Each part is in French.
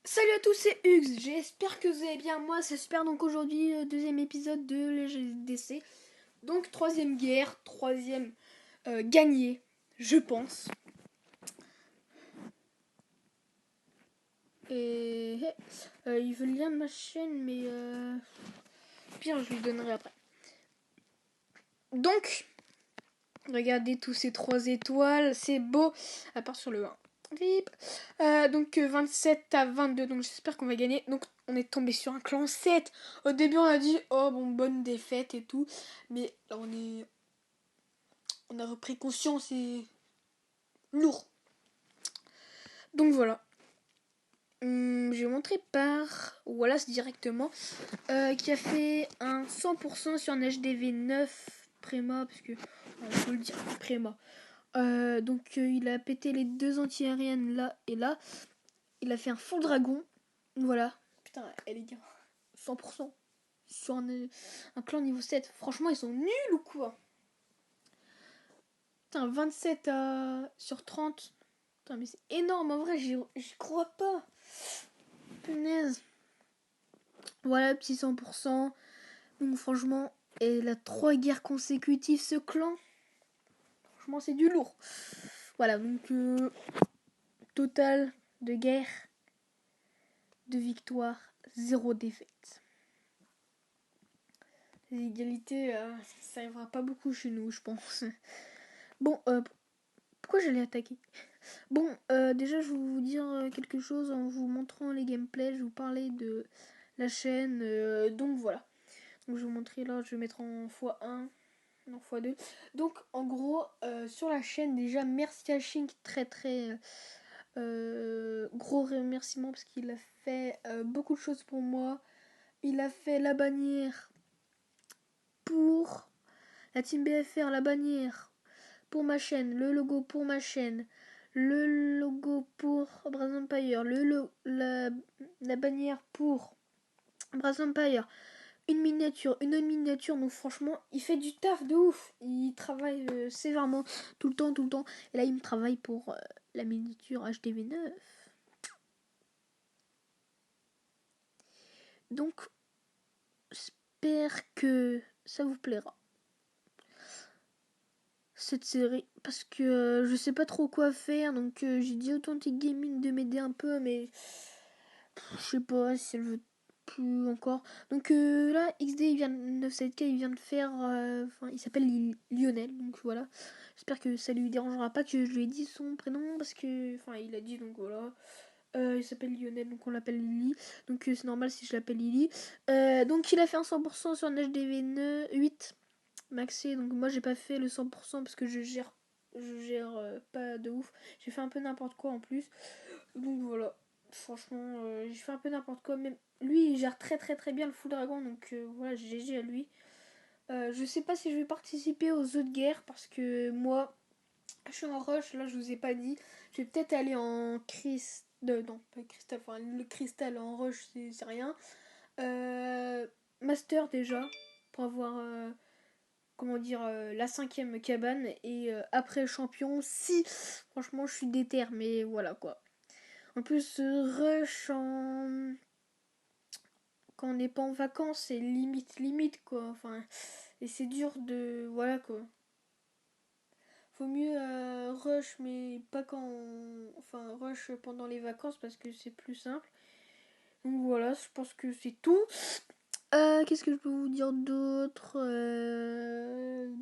Salut à tous, c'est Hugues, j'espère que vous allez bien. Moi c'est super, donc aujourd'hui deuxième épisode de LGDC. Donc troisième guerre, troisième gagné, je pense. Et il veut le lien de ma chaîne, mais pire je lui donnerai après. Donc, regardez tous ces 3 étoiles, c'est beau, à part sur le 1. Vip. Donc 27-22, donc j'espère qu'on va gagner. Donc on est tombé sur un clan 7. Au début on a dit oh bon, bonne défaite et tout, mais là on a repris conscience et lourd. Donc voilà. Je vais montrer par Wallace directement, qui a fait un 100% sur un HDV 9 Préma, parce que on peut le dire Préma. Donc il a pété les 2 anti-aériennes là et là. Il a fait un full dragon. Voilà. Putain, les gars. 100%. Sur un clan niveau 7. Franchement, ils sont nuls ou quoi? Putain, 27 sur 30. Putain, mais c'est énorme. En vrai, j'y crois pas. Punaise. Voilà, petit 100%. Donc franchement, elle a 3 guerres consécutives, ce clan. Franchement, c'est du lourd. Voilà, donc total de guerre, de victoire, 0 défaite. Les égalités, ça arrivera pas beaucoup chez nous, je pense. Bon, pourquoi j'allais attaquer? Bon, déjà, je vais vous dire quelque chose en vous montrant les gameplays. Je vais vous parler de la chaîne. Donc voilà. Donc je vais vous montrer là, je vais mettre en x1, en x2. Donc en gros, sur la chaîne, déjà, merci à Shink, très très gros remerciement parce qu'il a fait beaucoup de choses pour moi. Il a fait la bannière pour la team BFR, la bannière pour ma chaîne, le logo pour ma chaîne, le logo pour Brass Empire, la bannière pour Brass Empire, une autre miniature. Donc franchement, il fait du taf de ouf. Il travaille sévèrement tout le temps, tout le temps. Et là, il me travaille pour la miniature HDV9. Donc, j'espère que ça vous plaira, cette série, parce que je sais pas trop quoi faire. Donc j'ai dit Authentic Gaming de m'aider un peu, mais je sais pas si elle veut plus encore. Donc là, XD, il vient 97K, il vient de faire, il s'appelle Lionel, donc voilà. J'espère que ça lui dérangera pas que je lui ai dit son prénom, parce que, il a dit, donc voilà. Il s'appelle Lionel, donc on l'appelle Lily. Donc c'est normal si je l'appelle Lily. Donc il a fait un 100% sur un HDV 8 maxé. Donc moi j'ai pas fait le 100% parce que je gère pas de ouf. J'ai fait un peu n'importe quoi en plus. Donc voilà. Franchement, j'ai fait un peu n'importe quoi. Même lui, il gère très très très bien le full dragon. Donc voilà, GG à lui. Je sais pas si je vais participer aux autres guerres parce que moi, je suis en rush. Là, je vous ai pas dit. Je vais peut-être aller en non, pas cristal. Enfin, le cristal en rush, c'est rien. Master déjà. Pour avoir comment dire, la 5e cabane. Et après champion, si franchement je suis déter, mais voilà quoi. En plus, rush quand on n'est pas en vacances, c'est limite quoi. Et c'est dur de. Voilà quoi. Faut mieux rush, mais pas rush pendant les vacances parce que c'est plus simple. Donc voilà, je pense que c'est tout. Qu'est-ce que je peux vous dire d'autre?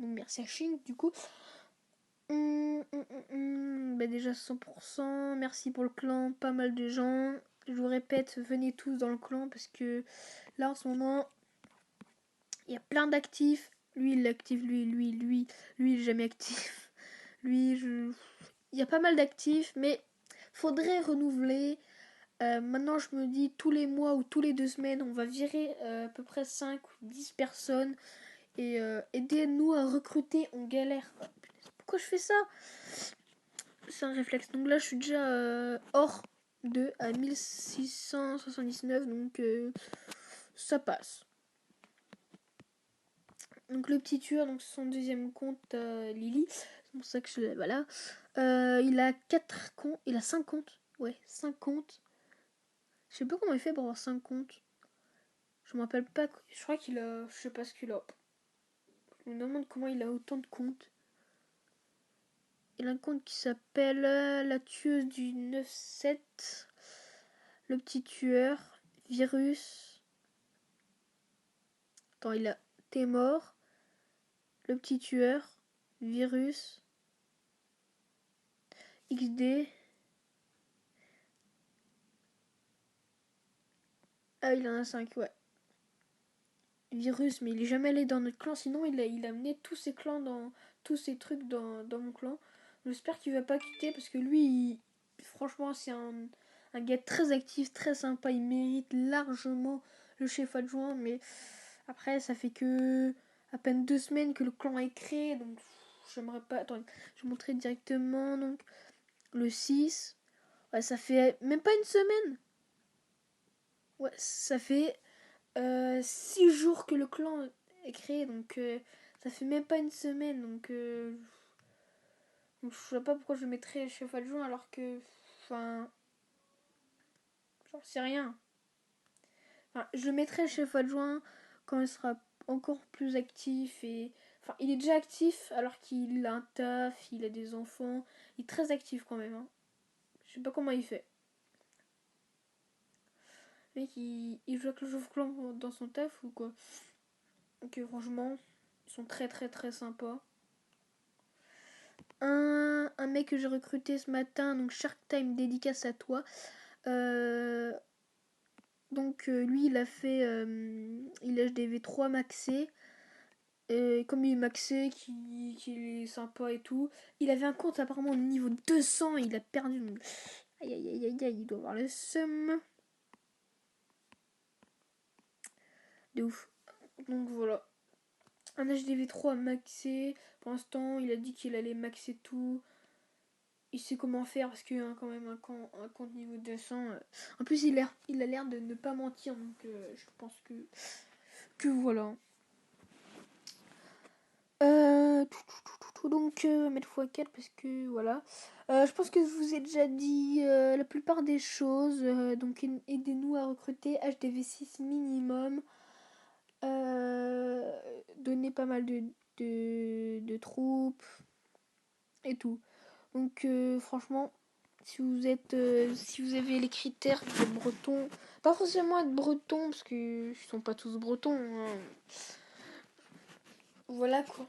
Merci à Chine du coup. Bah déjà 100%, merci pour le clan, pas mal de gens. Je vous répète, venez tous dans le clan parce que là en ce moment, il y a plein d'actifs. Lui il est actif, lui il est jamais actif. Il y a pas mal d'actifs, mais faudrait renouveler. Maintenant je me dis tous les mois ou tous les 2 semaines, on va virer à peu près 5 ou 10 personnes. Et aidez-nous à recruter, on galère. Oh, pourquoi je fais ça? C'est un réflexe. Donc là, je suis déjà hors de à 1679. Donc ça passe. Donc le petit tueur, donc son deuxième compte, Lily. C'est pour ça que je. Voilà. Il a 4 comptes. Il a 5 comptes. Ouais, 5 comptes. Je sais pas comment il fait pour avoir 5 comptes. Je me rappelle pas. Je crois qu'il a. Je sais pas ce qu'il a. Je me demande comment il a autant de comptes. Il a un compte qui s'appelle la tueuse du 9-7. Le petit tueur. Virus. Attends, il a. T'es mort. Le petit tueur. Virus. XD. Ah, il en a 5, ouais. Virus, mais il est jamais allé dans notre clan. Sinon, il a amené tous ses clans dans. Tous ses trucs dans mon clan. J'espère qu'il va pas quitter parce que lui, franchement, c'est un gars très actif, très sympa. Il mérite largement le chef adjoint, mais après, ça fait que à peine 2 semaines que le clan est créé, donc j'aimerais pas. Attends, je vais montrer directement. Donc, le 6, ouais, ça fait même pas une semaine. Ouais, ça fait 6 jours que le clan est créé, donc ça fait même pas une semaine, donc je sais pas pourquoi je mettrais chef adjoint alors que, enfin, genre c'est rien. Enfin, je le mettrai chef adjoint quand il sera encore plus actif et, enfin, il est déjà actif alors qu'il a un taf, il a des enfants, il est très actif quand même. Hein. Je sais pas comment il fait. Le mec, il joue avec le jeu clan dans son taf ou quoi. Donc franchement, ils sont très très très sympas. Un mec que j'ai recruté ce matin, donc Shark Time, dédicace à toi. Donc lui, il a fait, il a HDV3 maxé. Et comme il est maxé, qu'il est sympa et tout, il avait un compte apparemment au niveau 200, il a perdu. Donc, aïe aïe aïe aïe aïe, il doit avoir le seum. De ouf. Donc voilà. Un HDV3 maxé. Pour l'instant, il a dit qu'il allait maxer tout. Il sait comment faire parce qu'il a quand même un compte niveau 200. En plus, il a l'air de ne pas mentir. Donc je pense que voilà. Donc mettre x4 parce que voilà. Je pense que je vous ai déjà dit la plupart des choses. Donc aidez-nous à recruter HDV6 minimum. Donnez pas mal de troupes et tout. Donc franchement, si vous avez les critères de breton, pas forcément être breton parce que ils sont pas tous bretons. Hein. Voilà quoi.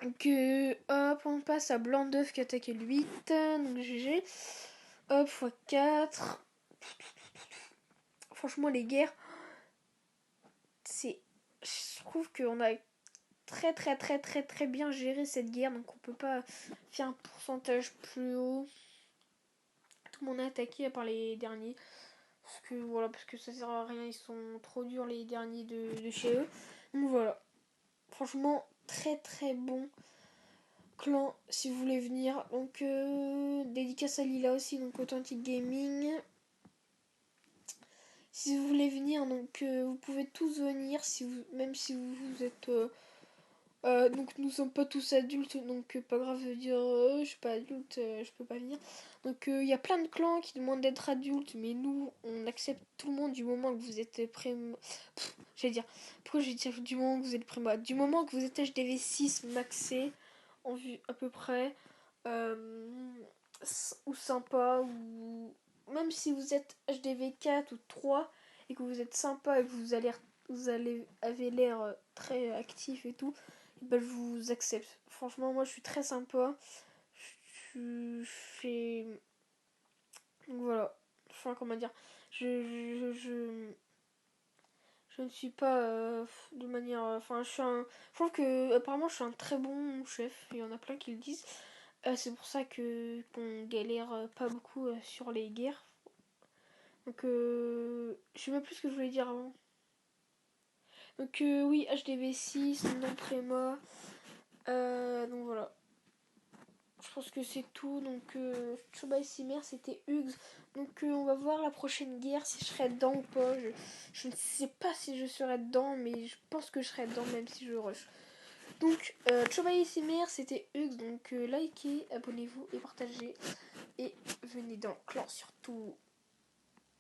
Donc hop, on passe à blanc d'œuf qui attaque le 8. Donc GG. Hop, x4. Franchement, les guerres, c'est. Je trouve qu'on a très très très très très bien géré cette guerre. Donc on peut pas faire un pourcentage plus haut. Tout le monde a attaqué à part les derniers. Parce que ça sert à rien. Ils sont trop durs les derniers de chez eux. Donc voilà. Franchement, très très bon clan si vous voulez venir. Donc dédicace à Lila aussi, donc Authentic Gaming. Si vous voulez venir, donc vous pouvez tous venir, même si vous êtes donc nous sommes pas tous adultes, donc pas grave de dire je suis pas adulte, je peux pas venir. Donc il y a plein de clans qui demandent d'être adultes, mais nous on accepte tout le monde du moment que vous êtes prêt. J'allais dire, pourquoi je vais dire du moment que vous êtes prêt, du moment que vous êtes HDV6 maxé en vue à peu près, ou sympa, ou même si vous êtes HDV4 ou 3 et que vous êtes sympa et que avez l'air très actif et tout, ben, je vous accepte. Franchement, moi je suis très sympa. Je fais. Donc voilà. Enfin, comment dire. Je ne suis pas de manière. Enfin, je trouve que apparemment je suis un très bon chef. Il y en a plein qui le disent. C'est pour ça qu'on galère pas beaucoup sur les guerres. Donc, je sais même plus ce que je voulais dire avant. Donc, oui, HDV6, non préma. Donc voilà. Je pense que c'est tout. Donc, Choba et Simer, c'était Hugs. Donc, on va voir la prochaine guerre si je serai dedans ou pas. Je ne sais pas si je serai dedans, mais je pense que je serai dedans même si je rush. Donc, Choba et Simer, c'était Hugs. Donc, likez, abonnez-vous et partagez. Et venez dans le clan surtout.